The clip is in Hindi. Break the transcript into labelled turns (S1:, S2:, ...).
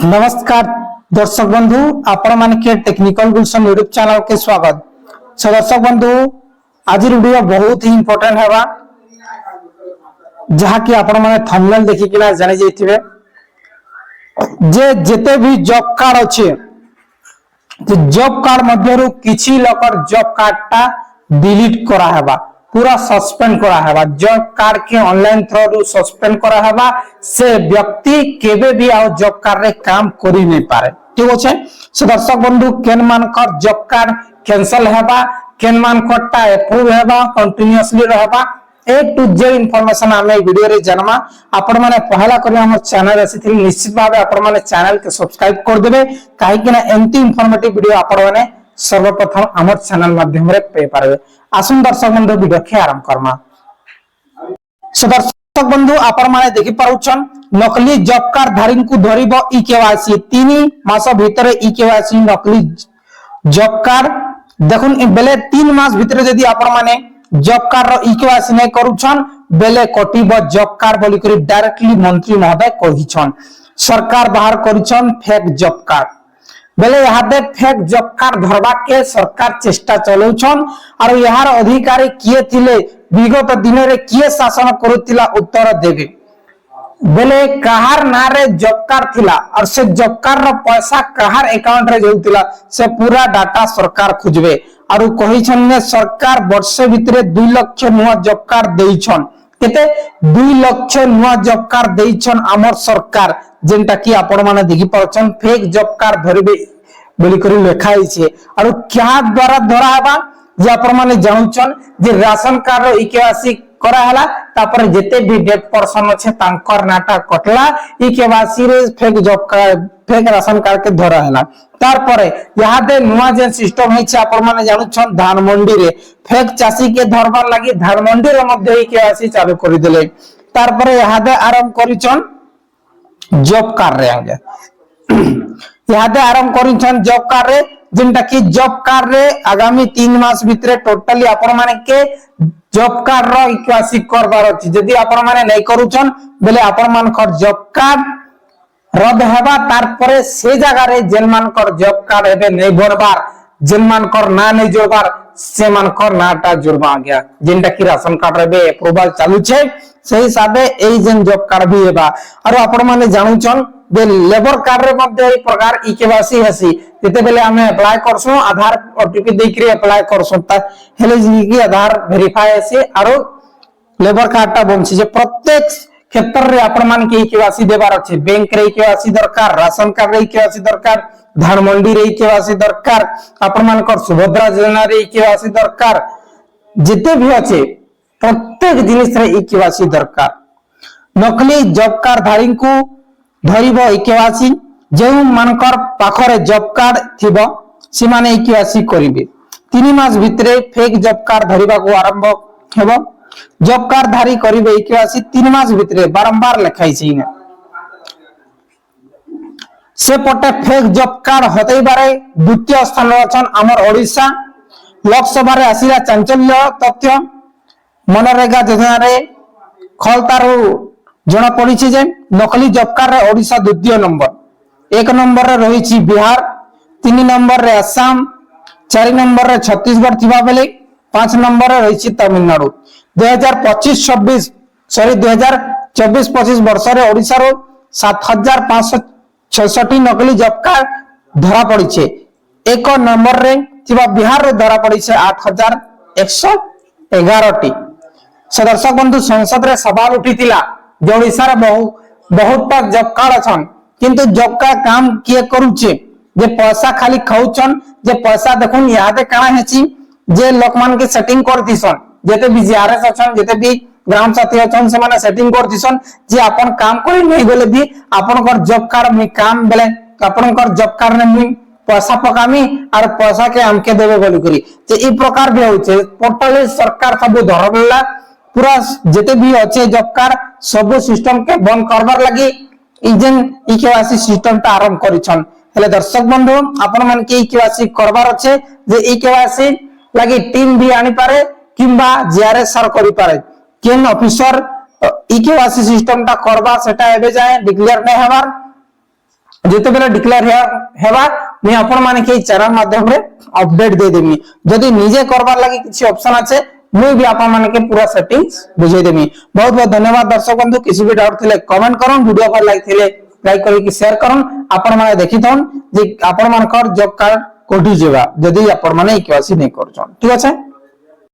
S1: नमस्कार दर्शक बंधु आपण मानके टेक्निकल गुलशन यूट्यूब चैनल के स्वागत। सो दर्शक बंधु आज वीडियो बहुत ही इंपोर्टेंट है जहा कि आपण माने थंबनेल देखि कि जानि जैथिबे जे जेते भी जॉब कार्ड अछि जे जॉब कार्ड मध्यरु किछि लोकर जॉब कार्ड ता डिलीट करा हेबा पूरा सस्पेंड करा हेबा जॉब कार्ड के ऑनलाइन थ्रू रु सस्पेंड करा हेबा से व्यक्ति केबे भी आ जॉब कार्ड रे काम करि नै पारे। ठीक अछि सो दर्शक बंधु केन मान कर जॉब कार्ड कैंसिल हेबा केन मान करता अप्रूव हेबा कंटीन्यूअसली रहबा ए टू जेड इंफॉर्मेशन हमें वीडियो रे जनमा आपण माने पहला करी हमर चैनल आसी निश्चित भाबे आपण माने चैनल के सब्सक्राइब कर देबे काहे कि ना एंती इंफॉर्मेटिव वीडियो आपण माने सर्वप्रथम हमर चैनल माध्यम रे पे पारबे। आसुन दर्शक बंधु वीडियो के आरंभ करमा। सो दर्शक बंधु आपण माने देखि पाउछन नकली जॉब कार्ड धारी को धरिबो ई केवाईसी 3 मास भीतर ई केवाईसी नकली जॉब कार्ड देखुन बेले 3 मास भीतर यदि आपण माने जॉब कार्ड रो ई केवाईसी नै करूछन बेले कटिबो जॉब कार्ड बोली करी डायरेक्टली मंत्री महोदय कहिछन। सरकार बाहर करिछन फेक जॉब कार्ड बेले यहादे फेक जॉब कार्ड धरबा के सरकार चेष्टा चलौछन और यार अधिकारी किए थिले विगत दिन रे किए शासन करूतिला उत्तर देबे बेले कहार नारे जॉब कार्ड थिला और से जॉब कार्ड रो पैसा कहार अकाउंट रे जाउतिला से पूरा डाटा सरकार खुजबे और कहिछन ने सरकार वर्ष भीतर 2 लाख नुवा जॉब कार्ड देइछन केते 2 लाख नुवा जॉब कार्ड देइछन हमर सरकार जेंटा कि आपण माने देखि पाउछन फेक जॉब कार्ड धरिबे बोली करी लिखाई छे और क्या द्वारा धरा हबा जे आपण माने जानुछन जे राशन कार्ड रो इकेवासी करा हला तापर जेते भी डेट पर्सन छे तांकर नाटा कटला इकेवासी रे fake job card fake ration card के धरा हला तार परे यहा दे नुवा जे सिस्टम है छे आपण माने जानुछन धान मंडी रे फेक चासी के धरबार लागि धान मंडी रे मध्ये इकेवासी चालू करि देले तार परे यहा दे आरंभ करिछन जॉब कार्ड रे आगे यादे आरंभ करिछन जॉब कार्ड रे जेंटा कि जॉब कार्ड रे आगामी 3 मास भीतर टोटली आपण माने के जॉब कार्ड रो इक्वासी करबार अछि यदि आपण माने नै करूछन बेले आपण मान कर जॉब कार्ड रद्द हेबा तार परे से जगह रे जेन मान कर जॉब कार्ड हेबे नै भरबार जेन मान कर ना नै जोड़बार से मान कर नाटा जुड़बा गया जेंटा कि राशन कार्ड रे अप्रूवल चालू छे से हिसाबे एई जेन जॉब कार्ड भी हेबा और आपण माने जानुछन बे लेबर कार्ड रे मध्ये ए प्रकार इकेवासी हसी जते बेले हमें अप्लाई करसु आधार ओटीपी देख के अप्लाई करसु त हेले जी आधार वेरीफाई हसी और लेबर कार्ड ता बनसी जे प्रत्येक क्षेत्र रे आपण मान के इकेवासी देबार अछि बैंक रे इकेवासी दरकार राशन कार्ड रे इकेवासी दरकार धान मंडी रे इकेवासी दरकार आपण मान कर सुभद्रा योजना रे इकेवासी दरकार जते भी अछि प्रत्येक जिनिस रे इकेवासी दरकार नकली जॉब कार्ड धारी को धरिबो इकेवासी जे मानकर पाखरे जॉब कार्ड थिबो से माने इकेवासी करिवे 3 मास भितरे फेक जॉब कार्ड धरिबा को आरंभ हेबो जॉब कार्ड धारी करिवे इकेवासी 3 मास भितरे बारंबार लिखाई छै से पटे फेक जॉब कार्ड होतै बारे द्वितीय स्थान रे अछन हमर ओडिसा लोकसभा रे आसीला चांचल्य तथ्य मनरेगा योजना रे खलतारु जना पड़ी जे नकली जॉब कार्ड रे ओडिसा द्वितीय नंबर 1 नंबर रे रही छी बिहार 3 नंबर रे असम 4 नंबर रे छत्तीसगढ़ थिबा बेले 5 नंबर रे रही छी तमिलनाडु 2025-26 सॉरी 2024-25 वर्ष रे ओडिसा रो 7566 नकली जॉब कार्ड धरा पड़ी छे 1 नंबर रे थिबा बिहार रे धरा पड़ी छे 8111 टी। सदस्य बंधु संसद रे सवाल उठीतिला जे ओडिसा रे बहुत जॉब कार्ड अछन किंतु जॉब कार्ड काम किए करूचे जे पैसा खाली खाउछन जे पैसा देखुन यादे काना हेची जे लोकमान के सेटिंग करथिसन जेते भी जीआरएस अछन जेते भी ग्राम साथी अछन से माने सेटिंग करथिसन जे अपन काम करि नै गेले भी अपन कर जॉब कार्ड में काम बेले अपन कर जॉब कार्ड ने मुई पैसा पकामी और पैसा के हमके देबे बोली करी जे ई प्रकार भी होचे पोर्टल सरकार सब धरला पूरा जेते भी अच्छे जॉब कार्ड सब सिस्टम के बंद करबार लगी इजन इकेवासी सिस्टम ता आरंभ करिछन हेले दर्शक बंधु आपण मन के इकेवासी करबार अच्छे जे इकेवासी लगी टीम भी आनी पारे किंबा जीआरएस सर करि पारे केन ऑफिसर इकेवासी सिस्टम ता करबा सेटा एबे जाय डिक्लेयर नै हबार যেତେবেলে ডিক্লেয়ার হেবা মুই আপন মানে কি চ্যানেল মাধ্যমে আপডেট দিয়ে দেমি। যদি নিজে করবার লাগি কিছু অপশন আছে মুই भी আপন মানে के पूरा सेटिंग्स बुझाई देमी। बहुत बहुत धन्यवाद दर्शक बंधु। किसी भी डाउट थिले कमेंट करन, वीडियो पर लाइक थिले लाइक करी कि शेयर करन। आपन माने देखिथन जे आपन मानकर जॉब कार्ड कोठी जेबा जदी आपन माने केवासी नै करछन। ठीक আছে।